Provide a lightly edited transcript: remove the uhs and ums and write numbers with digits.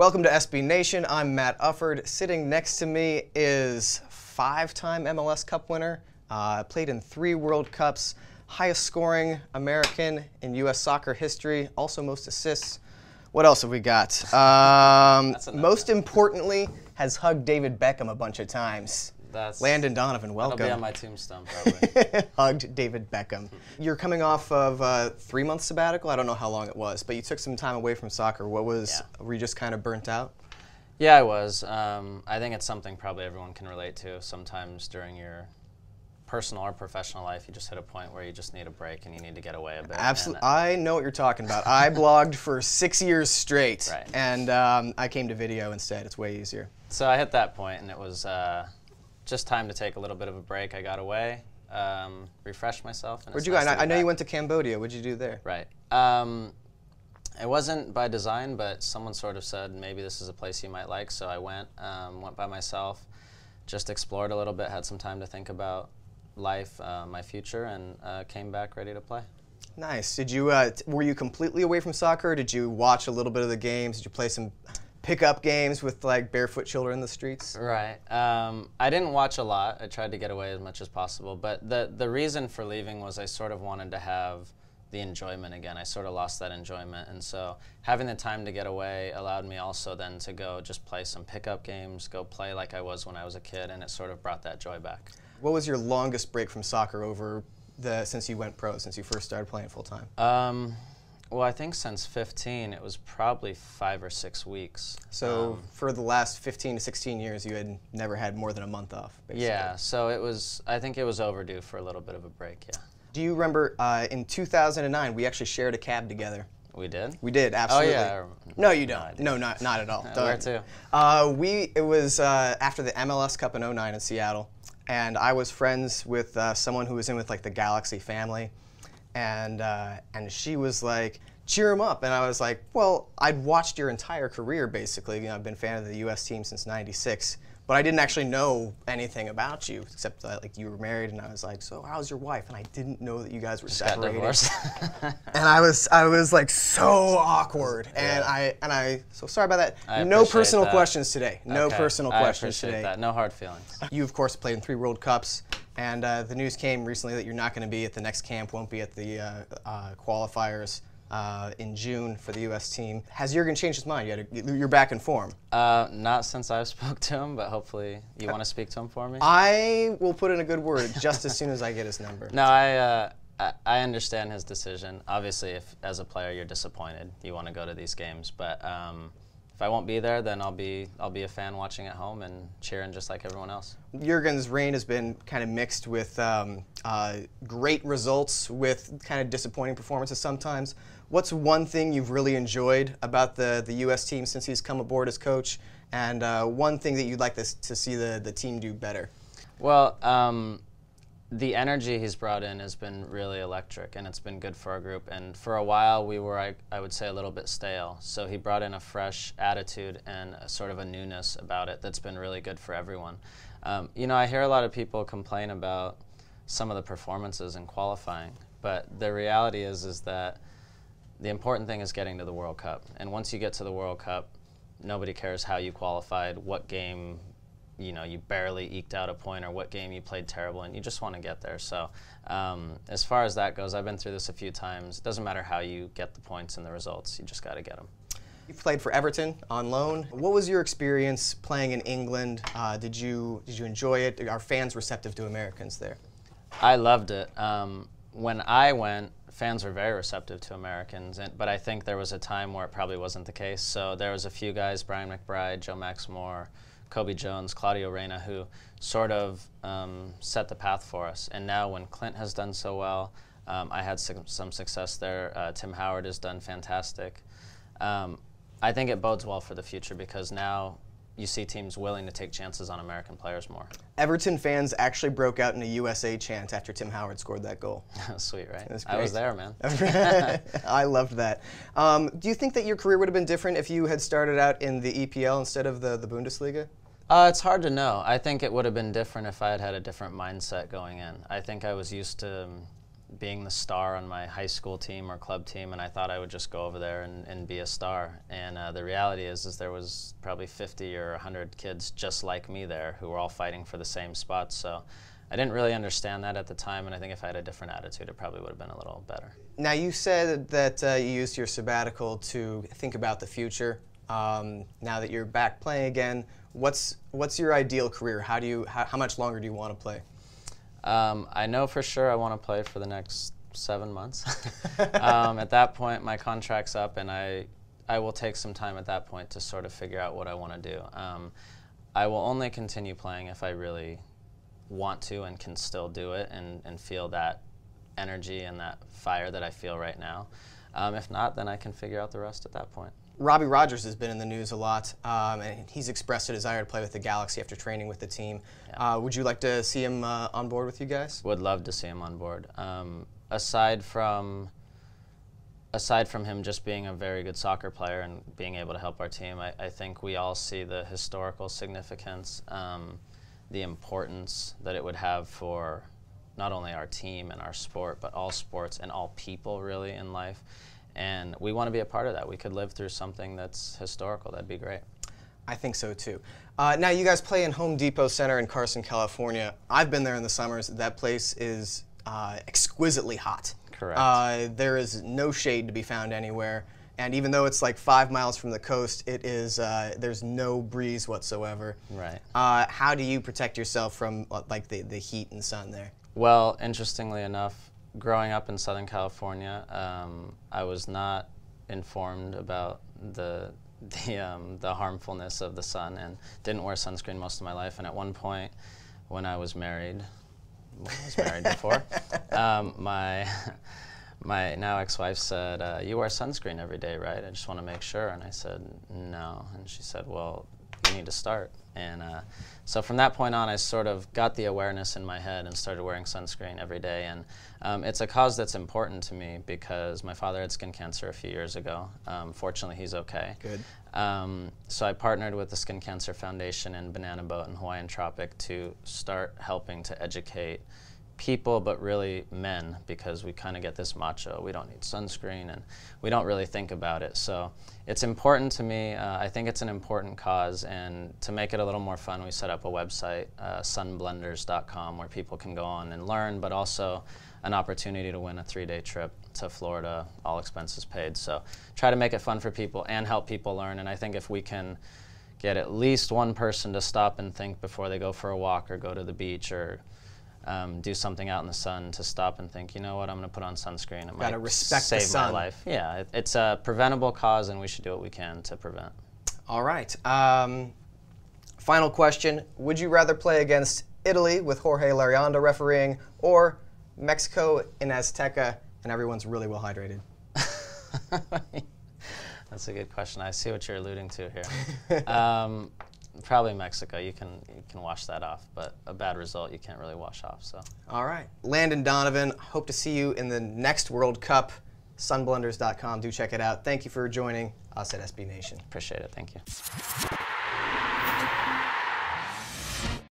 Welcome to SB Nation. I'm Matt Ufford. Sitting next to me is five-time MLS Cup winner, played in 3 World Cups, highest scoring American in U.S. soccer history, also most assists. What else have we got? Most importantly, has hugged David Beckham a bunch of times. Landon Donovan, welcome. That'll be on my tombstone, probably. Hugged David Beckham. You're coming off of a 3-month sabbatical. I don't know how long it was, but you took some time away from soccer. What was, were you just kind of burnt out? Yeah, I was. I think it's something probably everyone can relate to. Sometimes during your personal or professional life, you just hit a point where you just need a break and you need to get away a bit. Absolutely. I know what you're talking about. I blogged for 6 years straight, right. And I came to video instead. It's way easier. So I hit that point, and it was just time to take a little bit of a break. I got away, refreshed myself. And Where'd you go? I know you went to Cambodia. What'd you do there? Right. It wasn't by design, but someone sort of said maybe this is a place you might like, so I went by myself, just explored a little bit, had some time to think about life, my future, and came back ready to play. Nice. Did you were you completely away from soccer? Did you watch a little bit of the games? Did you play some pickup games with like barefoot children in the streets? Right. I didn't watch a lot. I tried to get away as much as possible, but the reason for leaving was I sort of wanted to have the enjoyment again. I sort of lost that enjoyment, and so having the time to get away allowed me also then to go just play some pickup games, go play like I was when I was a kid, and it sort of brought that joy back. What was your longest break from soccer over since you went pro, since you first started playing full time? Well, I think since 15, it was probably 5 or 6 weeks. So for the last 15 to 16 years, you had never had more than a month off, basically. Yeah, so it was, I think it was overdue for a little bit of a break, yeah. Do you remember in 2009, we actually shared a cab together? We did? We did, absolutely. Oh, yeah. No, you don't. No, not at all. Where to? It was after the MLS Cup in 09 in Seattle, and I was friends with someone who was in with like the Galaxy family, and she was like, cheer him up, and I was like, well, I'd watched your entire career basically. You know, I've been a fan of the U.S. team since '96. But I didn't actually know anything about you, except like you were married, and I was like, so how's your wife? And I didn't know that you guys were separated. And I was like so awkward, and so sorry about that. No personal questions today. No personal questions today. I appreciate that. No hard feelings. You of course played in 3 World Cups, and the news came recently that you're not going to be at the next camp, won't be at the qualifiers in June for the U.S. team. Has Jurgen changed his mind? You're back in form. Not since I've spoke to him, but hopefully you want to speak to him for me? I will put in a good word just as soon as I get his number. No, I understand his decision. Obviously, if as a player you're disappointed, you want to go to these games. But if I won't be there, then I'll be a fan watching at home and cheering just like everyone else. Jurgen's reign has been kind of mixed with great results with kind of disappointing performances sometimes. What's one thing you've really enjoyed about the U.S. team since he's come aboard as coach, and one thing that you'd like to see the team do better? Well, the energy he's brought in has been really electric, and it's been good for our group. And for a while, we were, I would say, a little bit stale. So he brought in a fresh attitude and sort of a newness about it that's been really good for everyone. You know, I hear a lot of people complain about some of the performances in qualifying, but the reality is that the important thing is getting to the World Cup. And once you get to the World Cup, nobody cares how you qualified, what game you barely eked out a point, or what game you played terrible, and you just want to get there. So as far as that goes, I've been through this a few times. It doesn't matter how you get the points and the results, you just got to get them. You played for Everton on loan. What was your experience playing in England? Did you enjoy it? Are fans receptive to Americans there? I loved it. When I went, fans were very receptive to Americans, but I think there was a time where it probably wasn't the case. So there was a few guys, Brian McBride, Joe Maximore, Kobe Jones, Claudio Reyna, who sort of set the path for us. And now when Clint has done so well, I had some success there. Tim Howard has done fantastic. I think it bodes well for the future because now you see teams willing to take chances on American players more. Everton fans actually broke out in a USA chant after Tim Howard scored that goal. Sweet, right? I was there, man. I loved that. Do you think that your career would have been different if you had started out in the EPL instead of the Bundesliga? It's hard to know. I think it would have been different if I had had a different mindset going in. I think I was used to being the star on my high school team or club team, and I thought I would just go over there and be a star. And the reality is there was probably 50 or 100 kids just like me there who were all fighting for the same spots. So I didn't really understand that at the time, and I think if I had a different attitude, it probably would have been a little better. Now, you said that you used your sabbatical to think about the future. Now that you're back playing again, what's your ideal career? How much longer do you want to play? I know for sure I want to play for the next 7 months. At that point, my contract's up, and I will take some time at that point to sort of figure out what I want to do. I will only continue playing if I really want to and can still do it and feel that energy and that fire that I feel right now. If not, then I can figure out the rest at that point. Robbie Rogers has been in the news a lot, and he's expressed a desire to play with the Galaxy after training with the team. Yeah. Would you like to see him on board with you guys? Would love to see him on board. Aside from him just being a very good soccer player and being able to help our team, I think we all see the historical significance, the importance that it would have for not only our team and our sport, but all sports and all people really in life. And we want to be a part of that. We could live through something that's historical. That'd be great. I think so too. Now, you guys play in Home Depot Center in Carson, California. I've been there in the summers. That place is exquisitely hot. Correct. There is no shade to be found anywhere. And even though it's like 5 miles from the coast, it is there's no breeze whatsoever. Right. How do you protect yourself from like the heat and sun there? Well, interestingly enough, growing up in Southern California, I was not informed about the harmfulness of the sun and didn't wear sunscreen most of my life. And at one point, when I was married before, my now ex-wife said, "You wear sunscreen every day, right? I just want to make sure." And I said, "No." And she said, "Well, you need to start." And so from that point on, I sort of got the awareness in my head and started wearing sunscreen every day. And it's a cause that's important to me because my father had skin cancer a few years ago. Fortunately, he's okay. Good. So I partnered with the Skin Cancer Foundation and Banana Boat and Hawaiian Tropic to start helping to educate people, but really men, because we kind of get this macho, we don't need sunscreen, and we don't really think about it. So it's important to me. I think it's an important cause, and to make it a little more fun, we set up a website, sunblenders.com, where people can go on and learn, but also an opportunity to win a 3-day trip to Florida, all expenses paid. So try to make it fun for people and help people learn, and I think if we can get at least one person to stop and think before they go for a walk or go to the beach or do something out in the sun, to stop and think, you know what, I'm going to put on sunscreen. It might save my life. Yeah, it's a preventable cause, and we should do what we can to prevent. All right. Final question. Would you rather play against Italy with Jorge Larionda refereeing or Mexico in Azteca and everyone's really well hydrated? That's a good question. I see what you're alluding to here. Probably Mexico. You can wash that off, but a bad result you can't really wash off. So. All right. Landon Donovan, hope to see you in the next World Cup. Sunblenders.com. Do check it out. Thank you for joining us at SB Nation. Appreciate it. Thank you.